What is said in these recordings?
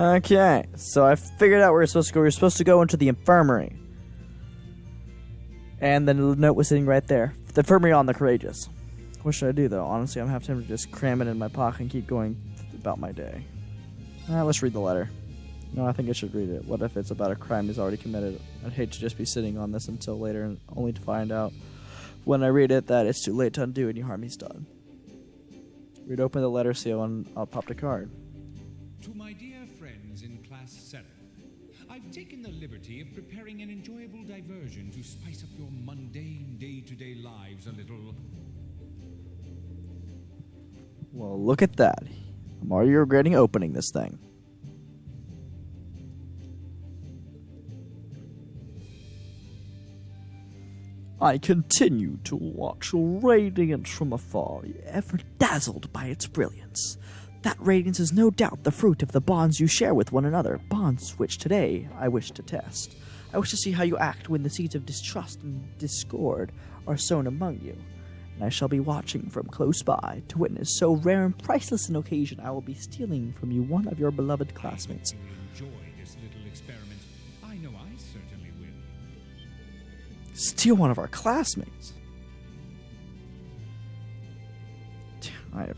Okay, so I figured out where we're supposed to go. We're supposed to go into the infirmary. And the note was sitting right there. The infirmary on the courageous. What should I do, though? Honestly, I'm going to have to just cram it in my pocket and keep going about my day. Let's read the letter. No, I think I should read it. What if it's about a crime he's already committed? I'd hate to just be sitting on this until later, and only to find out when I read it that it's too late to undo any harm he's done. Read open the letter seal, and I'll pop the card. To my dear friends in Class VII, I've taken the liberty of preparing an enjoyable diversion to spice up your mundane day-to-day lives a little. Well, look at that. I'm already regretting opening this thing. I continue to watch your radiance from afar, ever dazzled by its brilliance. That radiance is no doubt the fruit of the bonds you share with one another, bonds which today I wish to test. I wish to see how you act when the seeds of distrust and discord are sown among you. And I shall be watching from close by to witness so rare and priceless an occasion. I will be stealing from you one of your beloved classmates. I hope you will enjoy this little experiment. I know I certainly will. Steal one of our classmates? I have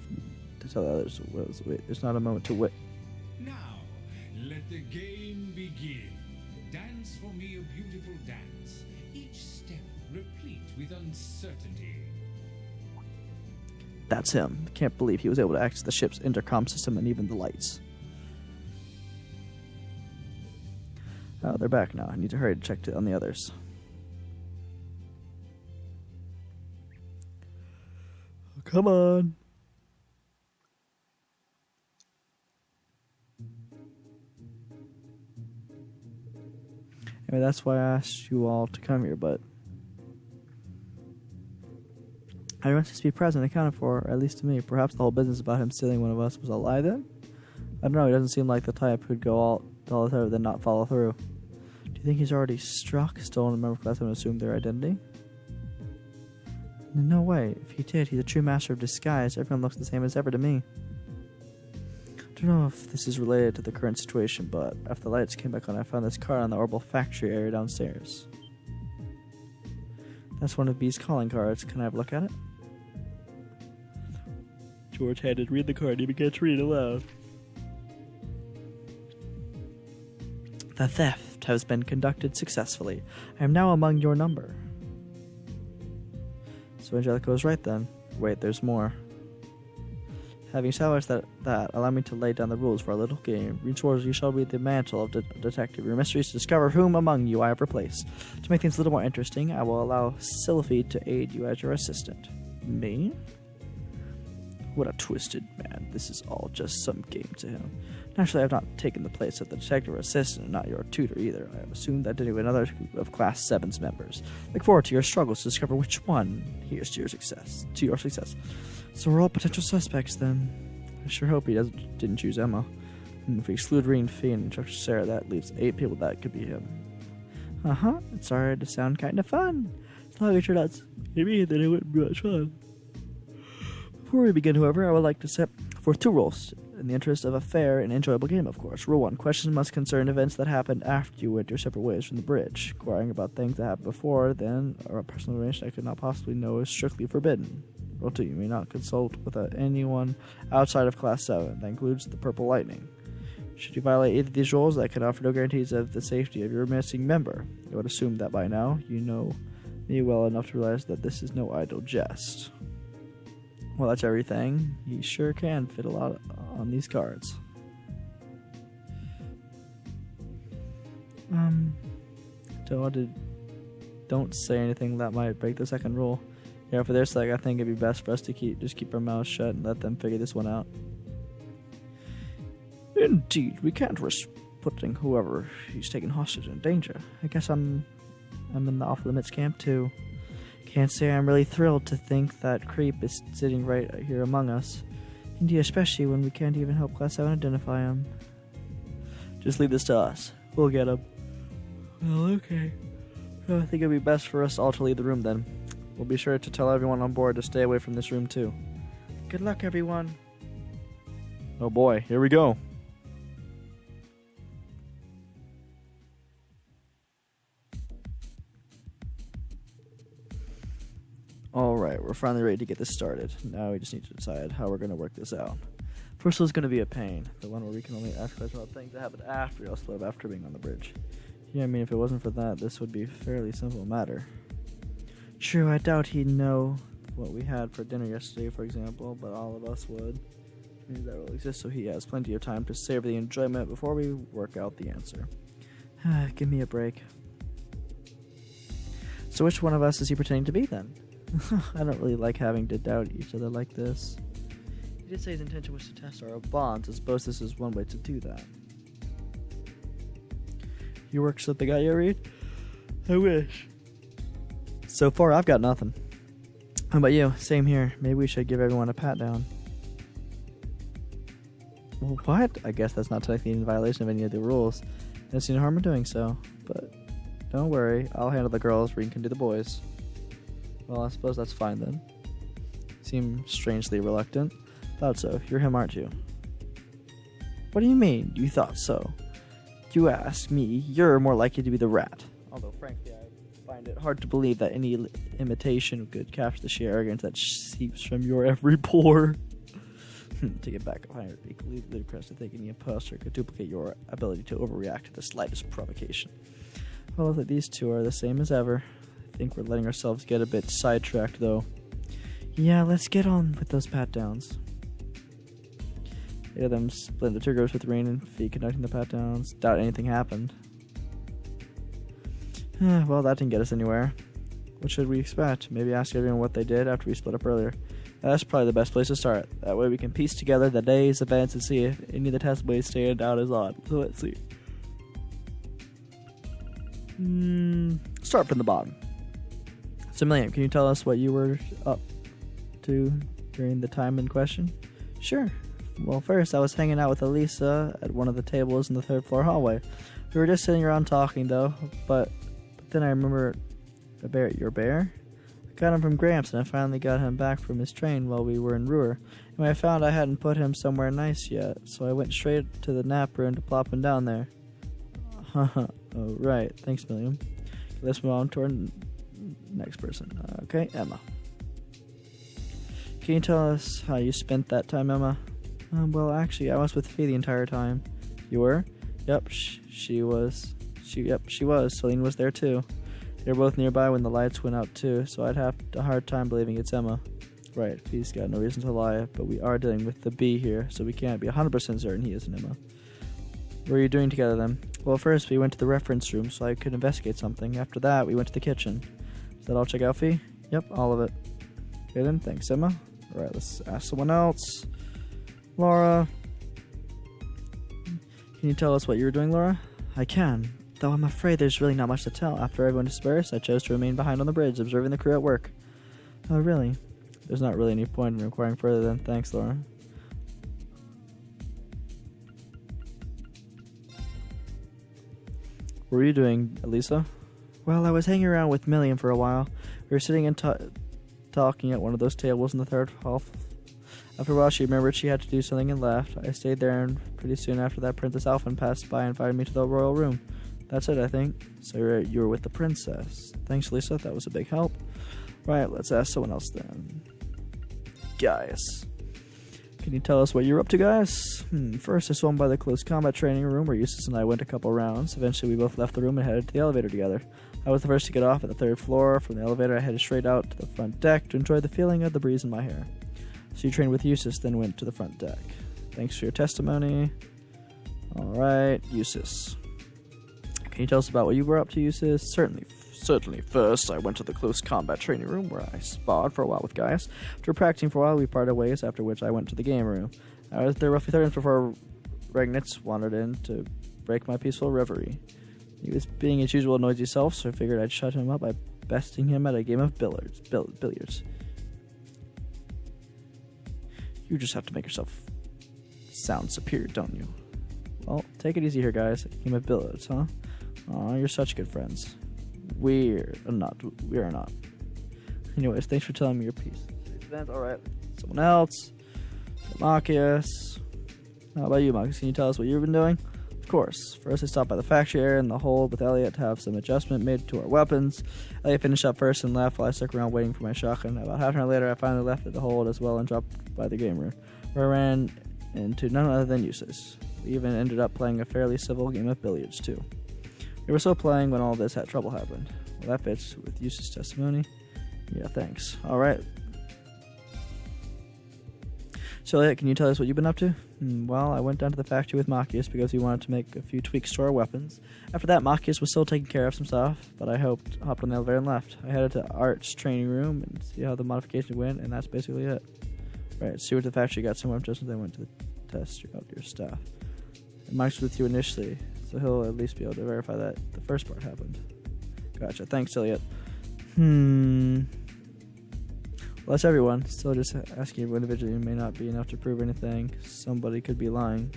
to tell the others, wait, there's not a moment to wait. Now, let the game begin. Dance for me a beautiful dance, each step replete with uncertainty. That's him. Can't believe he was able to access the ship's intercom system and even the lights. Oh, they're back now. I need to hurry to check on the others. Oh, come on. Anyway, that's why I asked you all to come here, but everyone seems to be present and accounted for, at least to me. Perhaps the whole business about him stealing one of us was a lie then? I don't know, he doesn't seem like the type who'd go all this out then not follow through. Do you think he's already struck, stolen a member of class and assumed their identity? No way. If he did, he's a true master of disguise. Everyone looks the same as ever to me. I don't know if this is related to the current situation, but after the lights came back on, I found this card on the orbital factory area downstairs. That's one of B's calling cards. Can I have a look at it? George handed read the card. He began to read it aloud. The theft has been conducted successfully. I am now among your number. So Angelica was right then. Wait, there's more. Having established that, allow me to lay down the rules for our little game. Rean Schwarzer, you shall be the mantle of detective. Your mystery is to discover whom among you I have replaced. To make things a little more interesting, I will allow Sylvie to aid you as your assistant. Me? What a twisted man. This is all just some game to him. Naturally, I have not taken the place of the detective or assistant, and not your tutor either. I have assumed that to another of Class VII's members. Look forward to your struggles to discover which one here's to your success. So we're all potential suspects then. I sure hope he didn't choose Emma. And if we exclude Rean, Fee, and Instructor Sarah, that leaves 8 people that could be him. It's started to sound kind of fun. As long as it turned out to be me, then it wouldn't be much fun. Before we begin, however, I would like to set forth 2 rules, in the interest of a fair and enjoyable game, of course. Rule 1. Questions must concern events that happened after you went your separate ways from the bridge. Inquiring about things that happened before then, or personal information I could not possibly know, is strictly forbidden. Rule 2. You may not consult with anyone outside of Class 7. That includes the Purple Lightning. Should you violate either of these rules, I can offer no guarantees of the safety of your missing member. I would assume that by now, you know me well enough to realize that this is no idle jest. Well, that's everything. You sure can fit a lot on these cards. Don't say anything that might break the second rule. Yeah, for their sake, I think it'd be best for us to keep our mouths shut and let them figure this one out. Indeed, we can't risk putting whoever he's taken hostage in danger. I guess I'm in the off-limits camp too. Can't say I'm really thrilled to think that creep is sitting right here among us. Indeed, especially when we can't even help Class 7 identify him. Just leave this to us. We'll get him. Well, okay. Well, I think it'd be best for us all to leave the room then. We'll be sure to tell everyone on board to stay away from this room too. Good luck, everyone. Oh boy, here we go. Alright, we're finally ready to get this started. Now we just need to decide how we're going to work this out. First one's going to be a pain. The one where we can only ask questions about things that happen after we all split up after being on the bridge. Yeah, I mean, if it wasn't for that, this would be a fairly simple matter. True, I doubt he'd know what we had for dinner yesterday, for example, but all of us would. Maybe that will exist, so he has plenty of time to savor the enjoyment before we work out the answer. Give me a break. So which one of us is he pretending to be, then? I don't really like having to doubt each other like this. He did say his intention was to test our bonds. I suppose this is one way to do that. You work something out yet, Reed? I wish. So far, I've got nothing. How about you? Same here. Maybe we should give everyone a pat down. Well, what? I guess that's not technically in violation of any of the rules. Don't see no harm in doing so. But don't worry, I'll handle the girls. Rean can do the boys. Well, I suppose that's fine then. Seem strangely reluctant. Thought so. You're him, aren't you? What do you mean, you thought so? You ask me, you're more likely to be the rat. Although, frankly, I find it hard to believe that any imitation could capture the sheer arrogance that seeps from your every pore. To get back, I find it equally ludicrous to think any imposter could duplicate your ability to overreact to the slightest provocation. Well, if these two are the same as ever, I think we're letting ourselves get a bit sidetracked, though. Yeah, let's get on with those pat-downs. The them split into two groups with Rean and Fee conducting the pat-downs. Doubt anything happened. Well, that didn't get us anywhere. What should we expect? Maybe ask everyone what they did after we split up earlier. That's probably the best place to start. That way we can piece together the day's events and see if any of the test ways stand out as odd. So let's see. Start from the bottom. So, Milliam, can you tell us what you were up to during the time in question? Sure. Well, first, I was hanging out with Elisa at one of the tables in the third floor hallway. We were just sitting around talking, though, but then I remember your bear? I got him from Gramps, and I finally got him back from his train while we were in Ruhr. And when I found I hadn't put him somewhere nice yet, so I went straight to the nap room to plop him down there. Oh, right. Thanks, Milliam. Let's move on to our next person. Okay, Emma. Can you tell us how you spent that time, Emma? Well, actually, I was with Fee the entire time. You were? Yep, she was. Celine was there, too. They were both nearby when the lights went out, too, so I'd have a hard time believing it's Emma. Right, Fee's got no reason to lie, but we are dealing with the B here, so we can't be 100% certain he isn't Emma. What were you doing together, then? Well, first we went to the reference room so I could investigate something. After that, we went to the kitchen. Does that all check out, Fee? Yep, all of it. Okay, then. Thanks, Emma. Alright, let's ask someone else. Laura. Can you tell us what you were doing, Laura? I can, though I'm afraid there's really not much to tell. After everyone dispersed, I chose to remain behind on the bridge, observing the crew at work. Oh, really? There's not really any point in inquiring further then. Thanks, Laura. What were you doing, Elisa? Well, I was hanging around with Milliam for a while. We were sitting and talking at one of those tables in the third hall. After a while, she remembered she had to do something and left. I stayed there, and pretty soon after that, Princess Alphen passed by and invited me to the royal room. That's it, I think. So you were with the princess. Thanks, Lisa. That was a big help. Right, let's ask someone else then. Guys. Can you tell us what you were up to, guys? First, I swung by the close combat training room where Eustace and I went a couple rounds. Eventually, we both left the room and headed to the elevator together. I was the first to get off at the third floor. From the elevator, I headed straight out to the front deck to enjoy the feeling of the breeze in my hair. So you trained with Eustace, then went to the front deck. Thanks for your testimony. Alright, Eustace. Can you tell us about what you were up to, Eustace? Certainly. First, I went to the close combat training room where I sparred for a while with Gaius. After practicing for a while, we parted ways, after which I went to the game room. I was there roughly 30 minutes before Regnitz wandered in to break my peaceful reverie. He was being his usual noisy self, so I figured I'd shut him up by besting him at a game of billiards. You just have to make yourself sound superior, don't you? Well, take it easy here, guys. A game of billiards, huh? Aw, you're such good friends. We are not. Anyways, thanks for telling me your piece. Alright, someone else. Marcus. How about you, Marcus? Can you tell us what you've been doing? Of course. First, I stopped by the factory area in the hold with Elliot to have some adjustment made to our weapons. Elliot finished up first and left while I stuck around waiting for my shotgun. About half an hour later, I finally left at the hold as well and dropped by the game room, where I ran into none other than Eustace. We even ended up playing a fairly civil game of billiards, too. We were still playing when all this trouble happened. Well, that fits with Eustace's testimony. Yeah, thanks. All right. So, Elliot, can you tell us what you've been up to? Well, I went down to the factory with Machias because he wanted to make a few tweaks to our weapons. After that, Machias was still taking care of some stuff, but I hopped on the elevator and left. I headed to Art's training room and see how the modification went, and that's basically it. Right, so you went to the factory, got some more adjustments, then went to the test out your stuff. And Mike's with you initially, so he'll at least be able to verify that the first part happened. Gotcha. Thanks, Elliot. Well, that's everyone. Still just asking everyone individually may not be enough to prove anything. Somebody could be lying.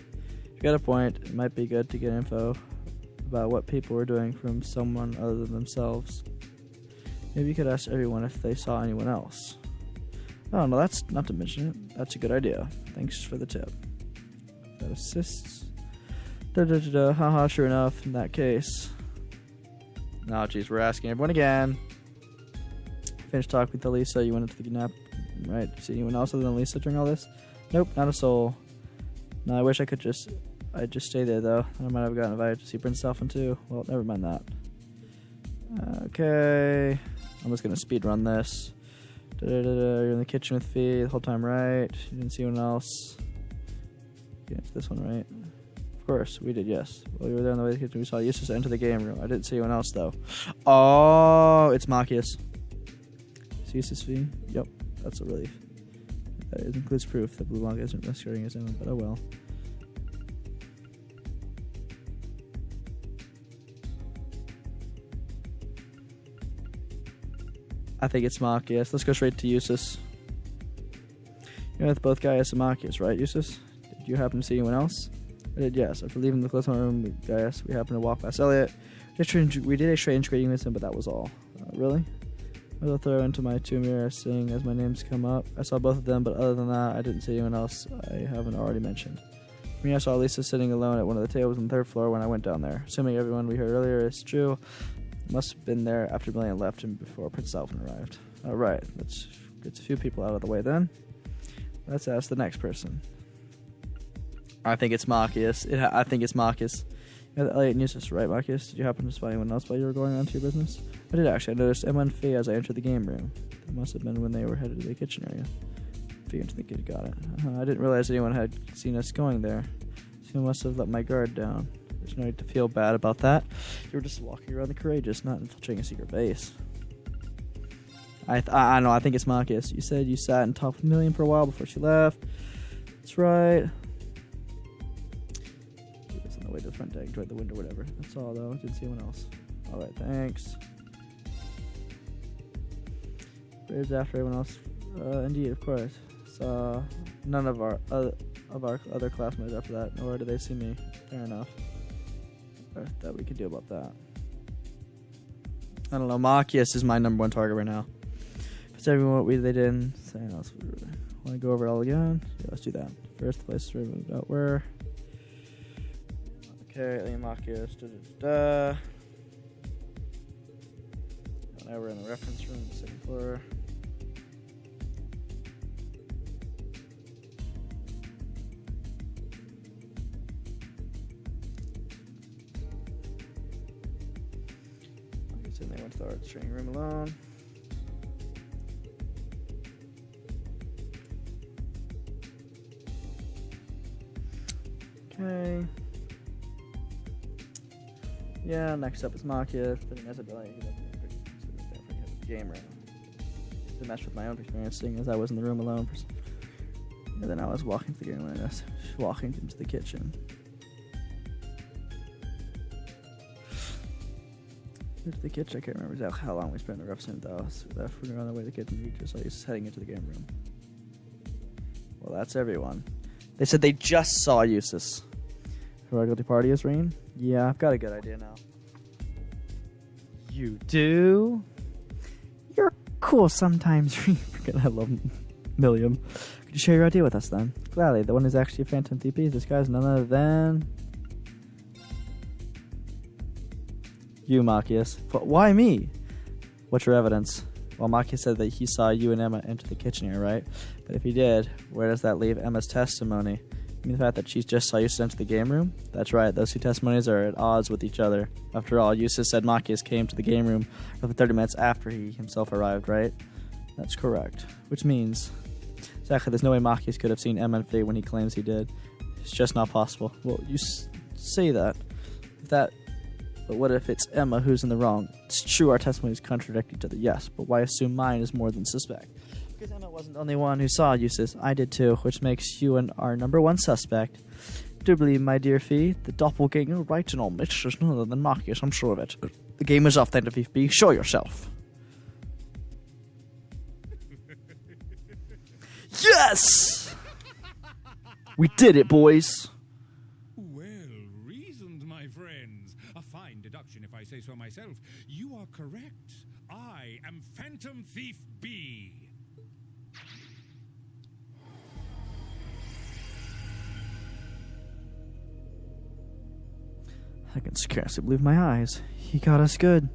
If you got a point, it might be good to get info about what people were doing from someone other than themselves. Maybe you could ask everyone if they saw anyone else. Oh, no, that's not to mention it. That's a good idea. Thanks for the tip. That assists. Haha, sure enough, in that case. Oh, geez, we're asking everyone again. Finished talking with Lisa. You went into the nap, right? See anyone else other than Lisa during all this? Nope, not a soul. No, I wish I could just stay there though. I might have gotten invited to see Prince Elfin too. Well, never mind that. Okay, I'm just gonna speed run this. You're in the kitchen with Fee the whole time, right? You didn't see anyone else. Get into this one, right? Of course, we did, yes. While we were there in the way to the kitchen, we saw Eustace enter the game room. I didn't see anyone else though. Oh, it's Machias. Eustace V? Yep, that's a relief. That includes proof that Blue Log isn't masquerading as anyone, but oh well. I think it's Machias. Let's go straight to Eustace. You're with both Gaius and Machias, right, Eustace? Did you happen to see anyone else? I did, yes. After leaving the close room with Gaius, we happened to walk past Elliot. We did a strange greeting with him, but that was all. Really? I'll throw into my two mirrors, seeing as my names come up. I saw both of them, but other than that, I didn't see anyone else I haven't already mentioned. For me, I saw Lisa sitting alone at one of the tables on the third floor when I went down there. Assuming everyone we heard earlier is true, must have been there after Million left and before Prince Elfin arrived. Alright, let's get a few people out of the way then. Let's ask the next person. I think it's Machias. I think it's Machias. Elliot and Eustace, right, Machias? Did you happen to spot anyone else while you were going on to your business? I did actually. I noticed Emma and Fee as I entered the game room. It must have been when they were headed to the kitchen area. Fee entered the kitchen, got it. I didn't realize anyone had seen us going there. So I must have let my guard down. There's no need to feel bad about that. You were just walking around the courageous, not infiltrating a secret base. I know, I think it's Machias. You said you sat and talked with Million for a while before she left. That's right. On the way to the front deck, enjoyed the window, whatever. That's all, though. Didn't see anyone else. Alright, thanks. Where's after everyone else? Indeed, of course. Saw none of our other classmates after that, nor did they see me. Fair enough. That we could do about that. I don't know. Machias is my number one target right now. If it's everyone what they didn't say anything else. Want to go over it all again? Yeah, let's do that. First place about where. Okay, Alien Machias. Now we're in the reference room, the second floor. Okay, so they went to the art training room alone. Okay. Yeah, next up is Machias, but he has ability to game room. To match with my own experience, seeing as I was in the room alone. And then I was walking to the game room and I was walking into the kitchen. Into the kitchen, I can't remember exactly how long we spent in the reference room though. So we were on the way to the kitchen, so I was heading into the game room. Well, that's everyone. They said they just saw Eustace. Who our guilty party is, Rean? Yeah, I've got a good idea now. You do? You're cool sometimes, Rean. I love Milliam. Could you share your idea with us then? Gladly. The one who's actually a phantom TP is this guy's none other than You, Machias. But why me? What's your evidence? Well, Machias said that he saw you and Emma enter the kitchen here, right? But if he did, where does that leave Emma's testimony? You mean the fact that she just saw Eustace enter the game room? That's right, those two testimonies are at odds with each other. After all, Eustace said Machias came to the game room roughly 30 minutes after he himself arrived, right? That's correct. Which means, exactly, there's no way Machias could have seen Emma and Faye when he claims he did. It's just not possible. Well, you say that. But what if it's Emma who's in the wrong? It's true our testimonies contradict each other, yes, but why assume mine is more than suspect? Because Emma wasn't the only one who saw Eustace. I did too, which makes you and our number one suspect. Do believe, my dear Fee, the doppelganger right in all mitch is none other than Machias, I'm sure of it. The game is off then, Fee. Show yourself. Yes! We did it, boys! Well reasoned, my friends. A fine deduction, if I say so myself. You are correct. I am Phantom Thief B. I can scarcely believe my eyes. He got us good.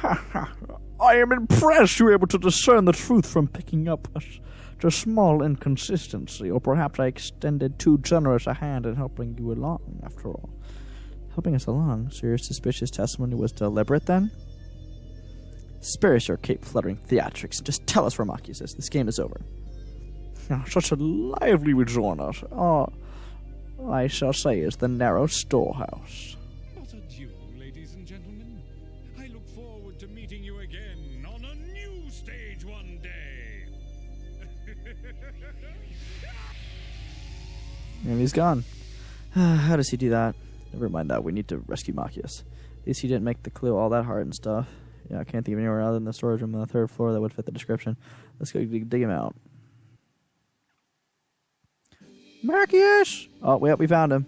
Ha ha! I am impressed you were able to discern the truth from picking up a small inconsistency, or perhaps I extended too generous a hand in helping you along, after all. Helping us along? So your suspicious testimony was deliberate, then? Spare us your cape-fluttering theatrics, and just tell us where Machias is. This game is over. Oh, such a lively rejoinder. Oh, I shall say is the narrow storehouse. What a duel, ladies and gentlemen. I look forward to meeting you again on a new stage one day. And he's gone. How does he do that? Never mind that. We need to rescue Machias. At least he didn't make the clue all that hard and stuff. Yeah, I can't think of anywhere other than the storage room on the 3rd floor that would fit the description. Let's go dig him out. Machias! Oh, wait, we found him.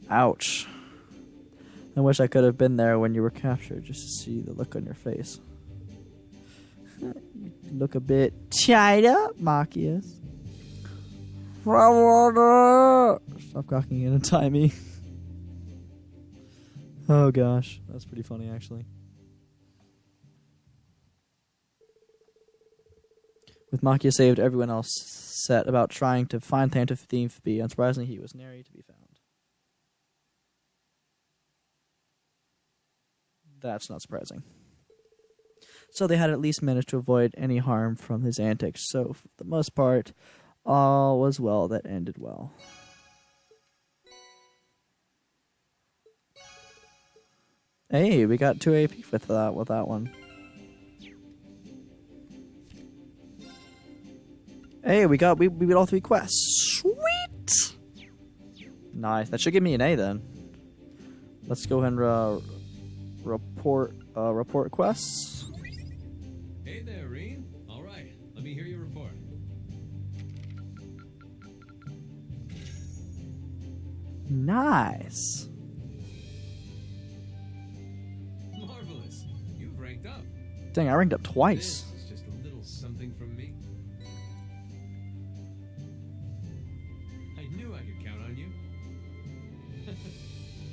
Ouch. I wish I could have been there when you were captured just to see the look on your face. You look a bit tied up, Machias. Stop cocking in and tie me. Oh gosh, that's pretty funny actually. With Machias saved, everyone else set about trying to find Phantom Thief B. Unsurprisingly, he was nary to be found. That's not surprising. So they had at least managed to avoid any harm from his antics. So for the most part, all was well that ended well. Hey, we got 2 AP with that one. Hey, we beat all 3 quests. Sweet! Nice. That should give me an A then. Let's go ahead and report quests. Hey there, Rean. All right, let me hear your report. Nice. Marvelous. You've ranked up. Dang, I ranked up twice. This is just a little something from me. I knew I could count on you.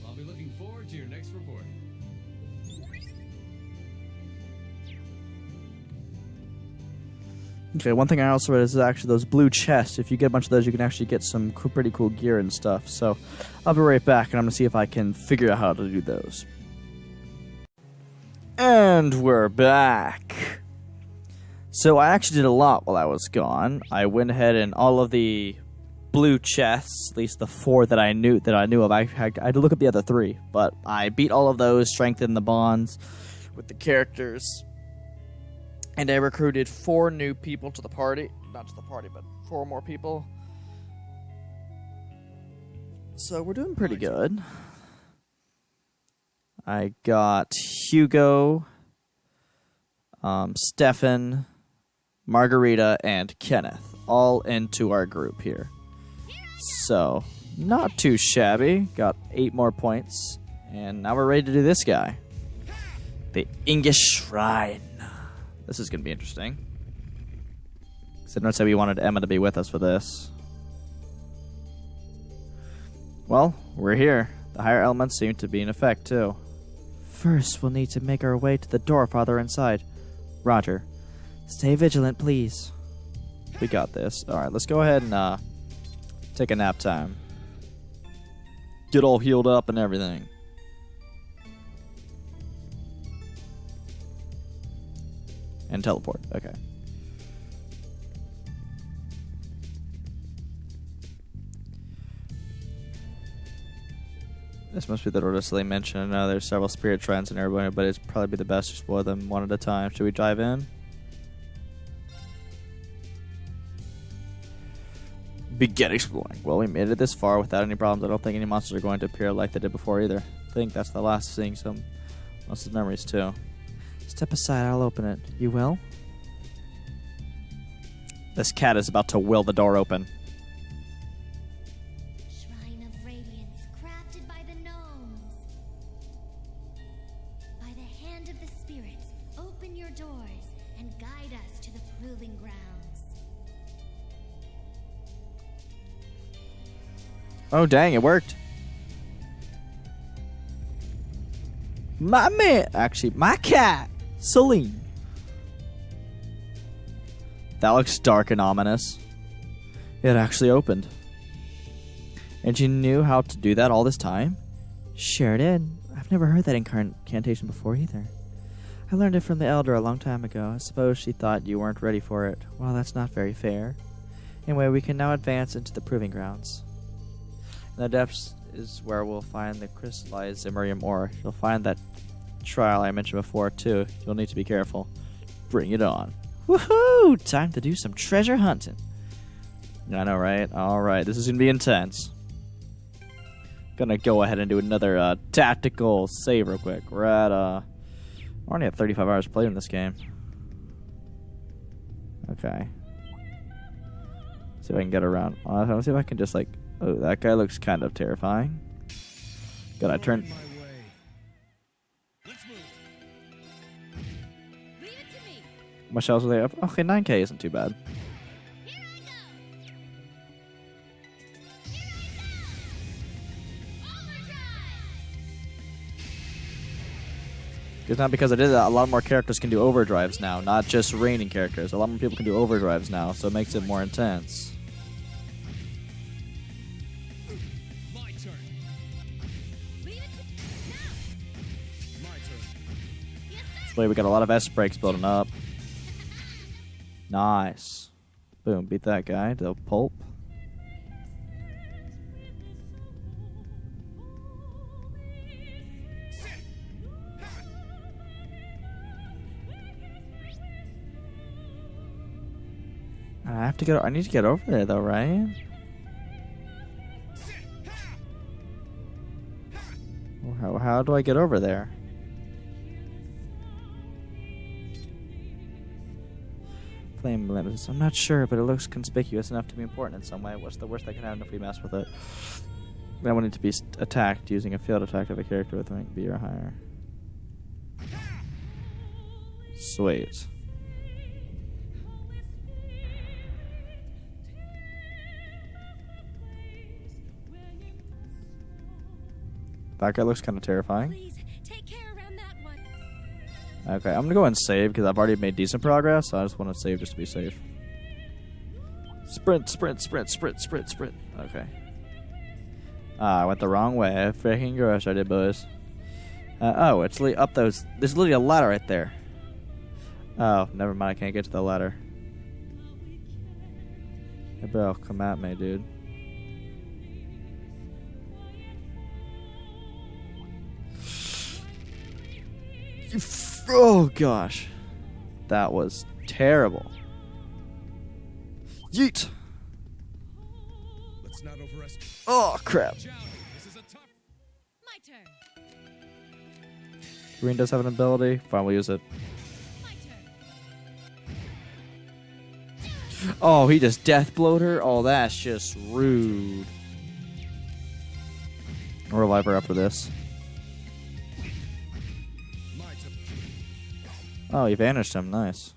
I'll be looking forward to your next report. Okay, one thing I also read is actually those blue chests. If you get a bunch of those, you can actually get some pretty cool gear and stuff. So I'll be right back, and I'm going to see if I can figure out how to do those. And we're back. So I actually did a lot while I was gone. I went ahead and all of the blue chests, at least the 4 that I knew of, I had to look up the other 3. But I beat all of those, strengthened the bonds with the characters. And I recruited 4 new people to the party. Not to the party, but 4 more people. So we're doing pretty good. I got Hugo, Stefan, Margarita, and Kenneth all into our group here. So, not too shabby. Got 8 more points. And now we're ready to do this guy. The English Shrine. This is going to be interesting. So notice how we wanted Emma to be with us for this. Well, we're here. The higher elements seem to be in effect, too. First, we'll need to make our way to the door farther inside. Roger. Stay vigilant, please. We got this. Alright, let's go ahead and take a nap time. Get all healed up and everything. And teleport. Okay. This must be the door that Celine mentioned. There's several spirit shrines in Erebonian, but it's probably be the best to explore them one at a time. Should we dive in? Begin exploring. Well, we made it this far without any problems. I don't think any monsters are going to appear like they did before either. I think that's the last of seeing some most of his memories too. Step aside, I'll open it. You will? This cat is about to will the door open. Shrine of Radiance, crafted by the gnomes. By the hand of the spirits, open your doors and guide us to the proving grounds. Oh, dang, it worked. My man, actually, my cat, Celine. That looks dark and ominous. It actually opened. And you knew how to do that all this time? Sure did. I've never heard that incantation before either. I learned it from the Elder a long time ago. I suppose she thought you weren't ready for it. Well, that's not very fair. Anyway, we can now advance into the proving grounds. In the depths is where we'll find the crystallized Ymir ore. You'll find that trial I mentioned before, too. You'll need to be careful. Bring it on. Woohoo! Time to do some treasure hunting. I know, right? Alright, this is going to be intense. Gonna go ahead and do another tactical save real quick. We're at, we're only at 35 hours played in this game. Okay. See if I can get around. Let's see if I can just, like... Oh, that guy looks kind of terrifying. Gotta turn... My shells are there. Okay, 9k isn't too bad. It's not because I did that. A lot more characters can do overdrives now, not just reigning characters. A lot more people can do overdrives now, so it makes it more intense. My turn. This way we got a lot of S breaks building up. Nice. Boom, beat that guy to a pulp. I need to get over there though, right? How do I get over there? Flame limits. I'm not sure, but it looks conspicuous enough to be important in some way. What's the worst that can happen if we mess with it? I want it to be attacked using a field attack of a character with rank B or higher. Sweet. That guy looks kind of terrifying. Please, take care around that one. Okay, I'm gonna go and save because I've already made decent progress, so I just want to save just to be safe. Sprint, sprint, sprint, sprint, sprint, sprint. Okay. I went the wrong way. Freaking gross, I did, boys. Oh, it's up those. There's literally a ladder right there. Oh, never mind. I can't get to the ladder. Hey, bro, come at me, dude. Oh gosh, that was terrible. Yeet. Let's not overestimate. Oh crap. This is a tough. My turn. Rean does have an ability. Fine, we'll use it. My turn. Oh, he just death blowed her. Oh, that's just rude. I'll revive her after this. Oh, you vanished him. Nice.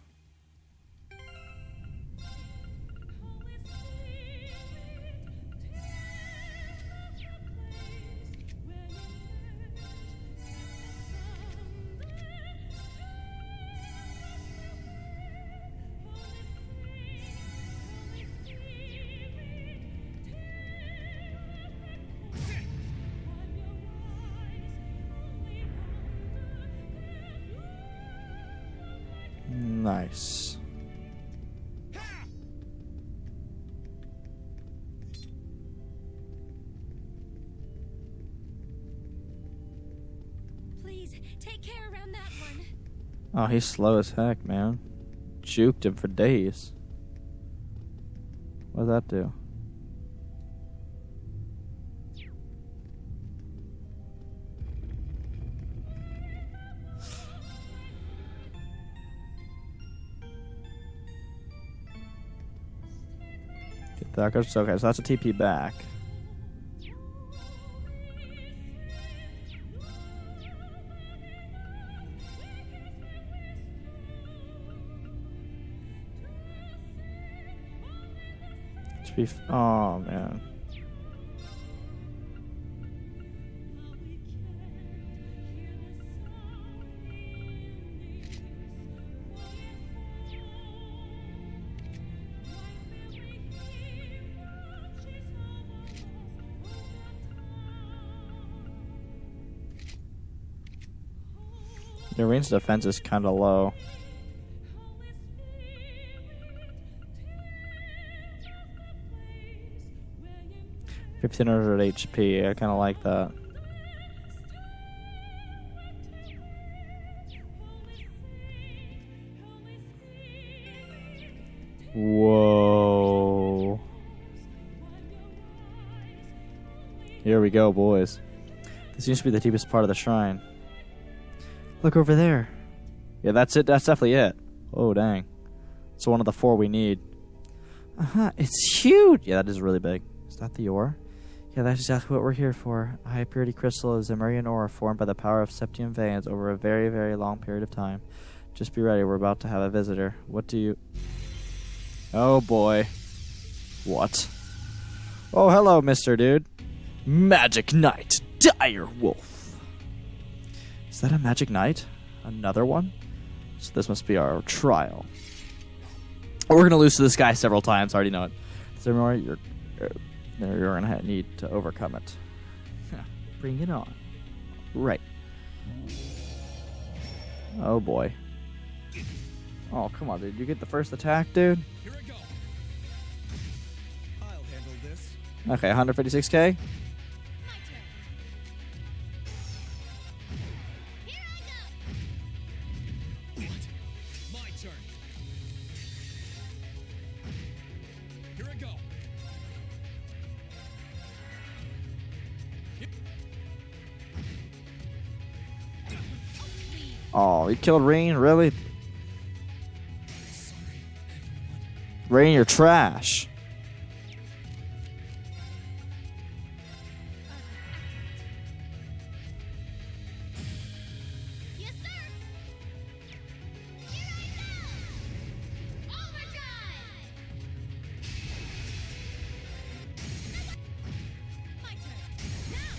Nice. Please, take care around that one. Oh, he's slow as heck, man. Juked him for days. What does that do? Get that. Okay, so that's a TP back. Oh man. The Rean's defense is kind of low. $1,500 HP. I kind of like that. Whoa. Here we go, boys. This seems to be the deepest part of the shrine. Look over there. Yeah, that's it. That's definitely it. Oh, dang. It's one of the 4 we need. It's huge. Yeah, that is really big. Is that the ore? Yeah, that's exactly what we're here for. A high-purity crystal is Ymirian ore formed by the power of septium veins over a very, very long period of time. Just be ready. We're about to have a visitor. What do you... Oh, boy. What? Oh, hello, Mr. Dude. Magic Knight. Dire Wolf. Is that a Magic Knight? Another one? So this must be our trial. We're going to lose to this guy several times. I already know it. So, you're going to need to overcome it. Bring it on. Right. Oh, boy. Oh, come on, dude. You get the first attack, dude? Here I go. I'll handle this. Okay, 156k? My turn. Here I go. Oh, he killed Rean? Really? Rean, you're trash. Yes, sir. Here I go. Overdrive. My turn. Now.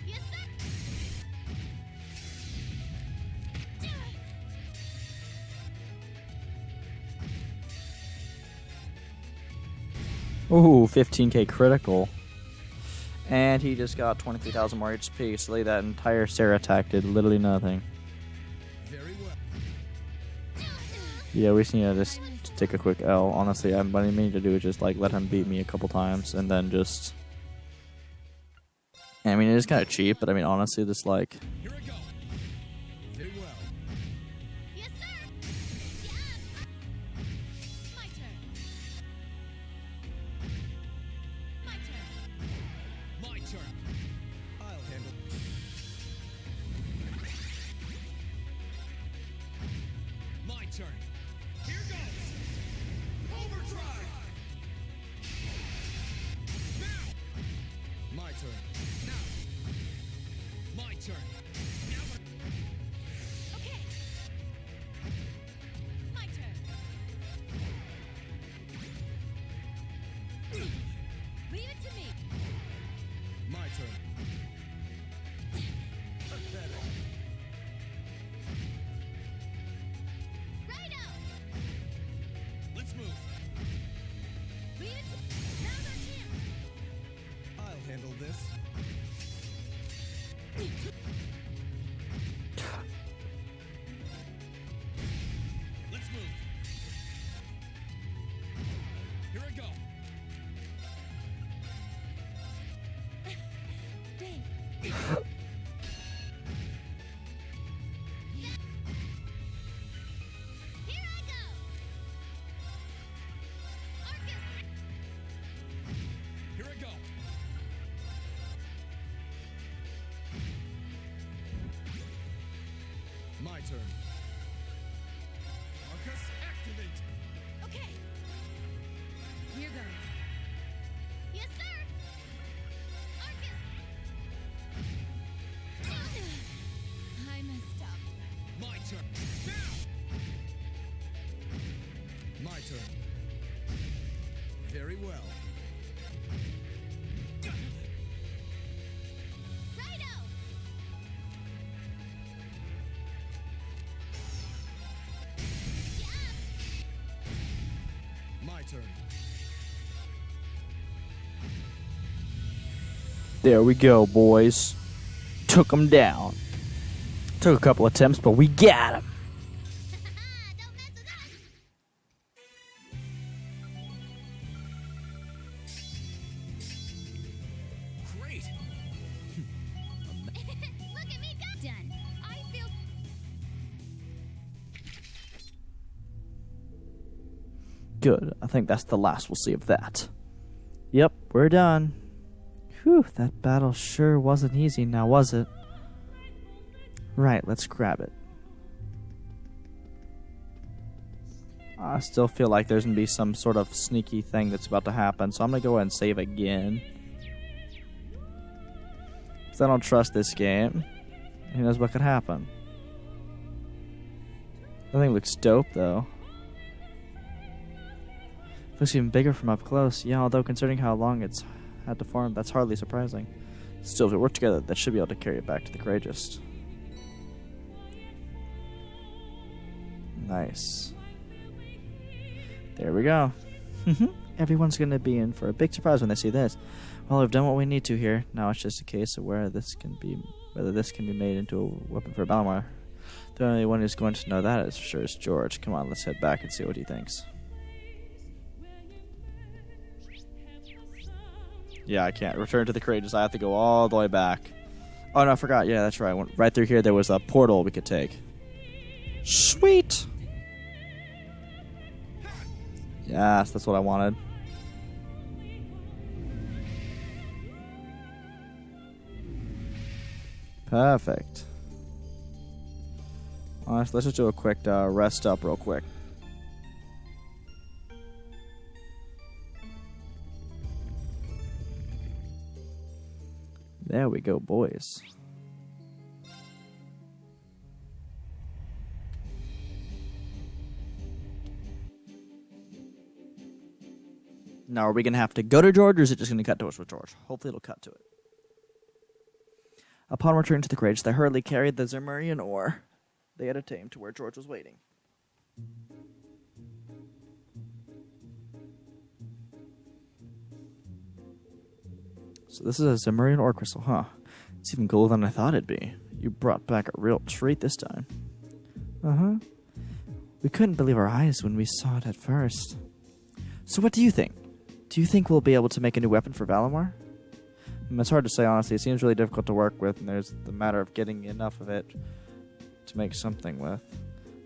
Yes, sir. Ooh, 15k critical. And he just got 23,000 more HP, so that entire Sarah attack did literally nothing. Very well. Yeah, we just need to just take a quick L. Honestly, what I mean to do is just like let him beat me a couple times and then just... I mean, it is kind of cheap, but I mean, honestly, just like... Here I go. Very well. Yes, sir. Yes. My turn. My turn. My turn. I'll handle. My turn. Here goes. Overdrive. Now. My turn. Now. My turn. Now. Okay. My turn. Leave it to me. My turn. Pathetic. Righto. My turn. Marcus, activate! Okay. Here goes. Yes, sir. Arcus. I messed up. My turn. Now! My turn. Very well. Righto. Yeah. My turn. There we go, boys. Took him down. Took a couple attempts, but we got him. Don't mess with us. Great! Look at me go. Done. I feel. Good. I think that's the last we'll see of that. Yep, we're done. Whew, that battle sure wasn't easy now, was it? Right, let's grab it. I still feel like there's going to be some sort of sneaky thing that's about to happen, so I'm going to go ahead and save again. Because I don't trust this game. Who knows what could happen. The thing looks dope, though. Looks even bigger from up close. Yeah, although considering how long it's had to form, that's hardly surprising. Still, if we work together, that should be able to carry it back to the courageous. Nice. There we go. Everyone's going to be in for a big surprise when they see this. Well, we've done what we need to here. Now it's just a case of whether this can be made into a weapon for Valimar. The only one who's going to know that is for sure is George. Come on, let's head back and see what he thinks. Yeah, I can't return to the courageous. I have to go all the way back. Oh no, I forgot. Yeah, that's right. Right through here, there was a portal we could take. Sweet. Yes, that's what I wanted. Perfect. Alright, let's just do a quick rest up real quick. There we go, boys. Now, are we going to have to go to George, or is it just going to cut to us with George? Hopefully it'll cut to it. Upon returning to the Courage, they hurriedly carried the Ymirian ore they had attained to where George was waiting. So this is a Ymirian ore crystal, huh? It's even cooler than I thought it'd be. You brought back a real treat this time. Uh-huh. We couldn't believe our eyes when we saw it at first. So what do you think? Do you think we'll be able to make a new weapon for Valimar? It's hard to say, honestly. It seems really difficult to work with, and there's the matter of getting enough of it to make something with.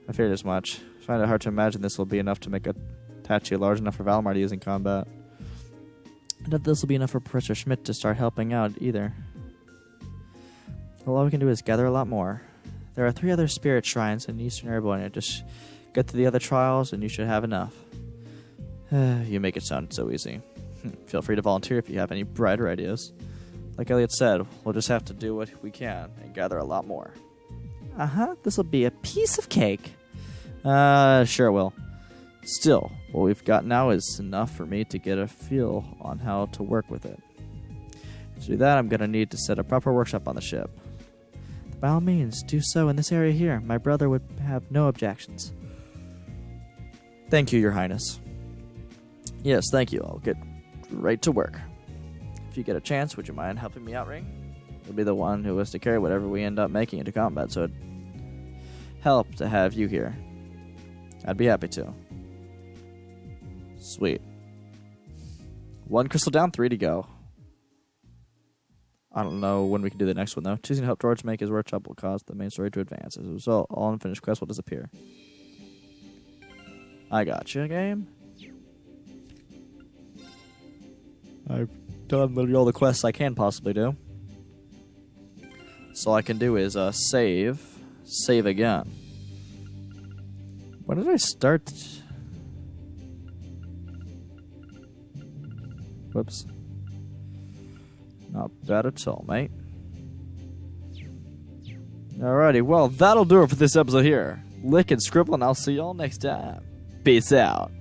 I feared as much. I find it hard to imagine this will be enough to make a Tachi large enough for Valimar to use in combat. I doubt this will be enough for Professor Schmidt to start helping out, either. Well, all we can do is gather a lot more. There are 3 other spirit shrines in Eastern Erebonian. Just get through the other trials, and you should have enough. You make it sound so easy. Feel free to volunteer if you have any brighter ideas. Like Elliot said, we'll just have to do what we can and gather a lot more. Uh-huh, this'll be a piece of cake. Sure it will. Still, what we've got now is enough for me to get a feel on how to work with it. To do that, I'm going to need to set a proper workshop on the ship. By all means, do so in this area here. My brother would have no objections. Thank you, Your Highness. Yes, thank you. I'll get right to work. If you get a chance, would you mind helping me out, Ring? You'll be the one who has to carry whatever we end up making into combat, so it'd help to have you here. I'd be happy to. Sweet. 1 crystal down, 3 to go. I don't know when we can do the next one, though. Choosing to help George make his workshop will cause the main story to advance. As a result, all unfinished quests will disappear. I gotcha, game. I've done literally all the quests I can possibly do. So all I can do is save save again. When did I start? Whoops. Not bad at all, mate. Alrighty, well, that'll do it for this episode here. Lick and Scribble, and I'll see y'all next time. Peace out.